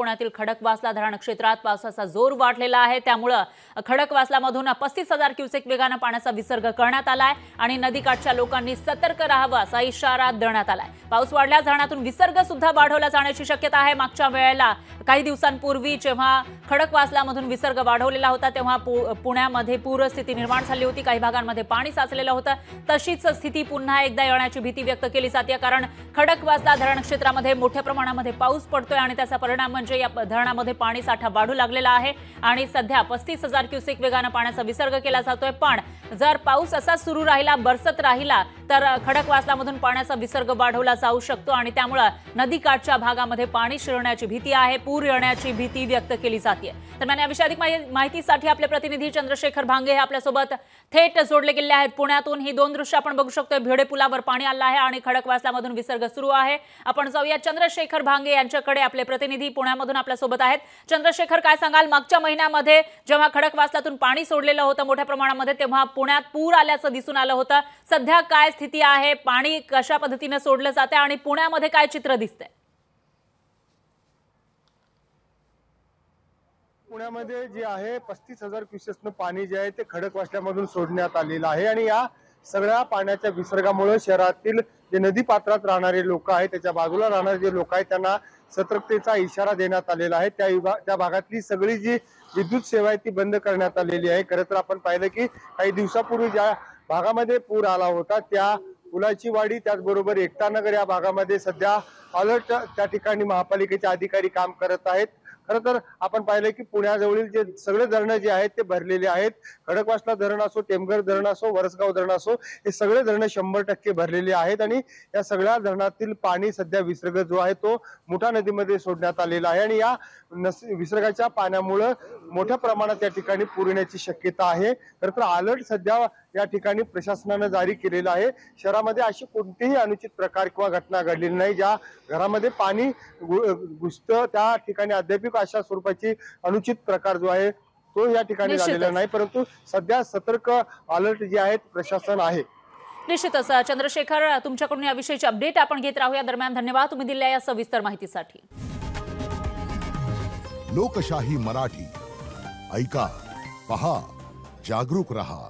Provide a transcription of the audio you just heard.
पुण्यातील खडकवासला धरण क्षेत्रात पावसाचा जोर वाढलेला आहे। त्यामुळे खडकवासलामधून 35,000 क्युसेक वेगाने पाण्याचा विसर्ग करण्यात आलाय आणि नदीकाठच्या लोकांनी सतर्क राहावं असा इशारा देण्यात आलाय। पाऊस वाढल्यास धरणातून विसर्ग सुद्धा वाढवला जाण्याची शक्यता आहे। मागच्या वेळेला काही दिवसांपूर्वी जेव्हा खडकवासलामधून विसर्ग वाढवलेला होता तेव्हा पुण्यामध्ये पूरस्थिती निर्माण झाली होती। काही भागांमध्ये पाणी साचलेलं होतं। तशीच स्थिती पुन्हा एकदा येण्याची भीती व्यक्त केली जाते, कारण खडकवासला धरण क्षेत्रामध्ये मोठ्या प्रमाणामध्ये पाऊस पडतोय आणि त्याचा परिणाम म्हणजे या धरणामध्ये पाणी साठा वाढू लागलेला आहे आणि सध्या 35,000 क्युसेक वेगाने पाण्याचा विसर्ग केला जातोय। पण जर पाऊस असा सुरू राहिला, बरसत राहिला, तर खडकवासलामधून पाण्याचा विसर्ग वाढवला जाऊ शकतो आणि त्यामुळे नदीकाठच्या भागामध्ये पाणी शिरण्याची भीती आहे, पूर येण्याची भीती व्यक्त केली जाते। दरम्यान या विषयी अधिक माहितीसाठी आपले प्रतिनिधी चंद्रशेखर भांगे हे आपल्यासोबत थेट जोडले गेले आहेत। पुण्यातून ही दोन दृश्य आपण बघू शकतोय। भिडे पुलावर पाणी आलं आहे आणि खडकवासलामधून विसर्ग सुरू आहे। आपण जाऊया चंद्रशेखर भांगे यांच्याकडे, आपले प्रतिनिधी पुण्यामधून आपल्यासोबत आहेत। चंद्रशेखर, काय सांगाल, मागच्या महिन्यामध्ये जेव्हा खडकवासलातून पाणी सोडलेलं होतं मोठ्या प्रमाणामध्ये तेव्हा पुण्यात पूर आल्याचं दिसून आलं होतं। सध्या काय स्थिती आहे, पाणी कशा पद्धतीने सोडलं जाते आणि पुण्यामध्ये काय चित्र दिसतंय? पुण्यामध्ये जे आहे 35,000 क्युसेसनं पाणी जे आहे ते खडकवासल्यामधून सोडण्यात आलेलं आहे आणि या सगळ्या पाण्याच्या विसर्गामुळे शहरातील जे नदी पात्रात राहणारे लोक आहेत, त्याच्या बाजूला राहणारे जे लोक आहेत, त्यांना सतर्कतेचा इशारा देण्यात आलेला आहे। त्या भागातली सगळी जी विद्युत सेवा आहे ती बंद करण्यात आलेली आहे। खरं तर आपण पाहिलं की काही दिवसापूर्वी ज्या भागामध्ये पूर आला होता त्या पुलाची वाडी, त्याचबरोबर एकता नगर या भागामध्ये सध्या अलर्ट त्या ठिकाणी महापालिकेचे अधिकारी काम करत आहेत। खरं तर आपण पाहिलं की पुण्याजवळील जे सगळे धरणं जे आहेत ते भरलेले आहेत। खडकवासला धरण असो, टेमघर धरण असो, वरसगाव धरण असो, हे सगळे धरणं 100% भरलेले आहेत आणि या सगळ्या धरणातील पाणी सध्या विसर्ग जो आहे तो मुठा नदीमध्ये सोडण्यात आलेला आहे आणि या विसर्गाच्या पाण्यामुळे मोठ्या प्रमाणात या ठिकाणी पूर येण्याची शक्यता आहे। खरं तर अलर्ट सध्या या ठिकाणी प्रशासनाने जारी केलेला आहे। शहरामध्ये अशी कोणतेही अनुचित प्रकार किंवा घटना घडलेली नाही। ज्या घरामध्ये पाणी घुसतं त्या ठिकाणी अद्याप अशा स्वरूपाची अनुचित प्रकार जो आहे तो या ठिकाणी झालेला नाही, परंतु सध्या सतर्क अलर्ट जे आहेत प्रशासन आहे। निश्चितच चंद्रशेखर, तुमच्याकडून याविषयीची अपडेट आपण घेत राहूया। दरम्यान धन्यवाद तुम्ही दिलेल्या या सविस्तर माहितीसाठी। लोकशाही मराठी ऐका, पहा, जागरूक रहा।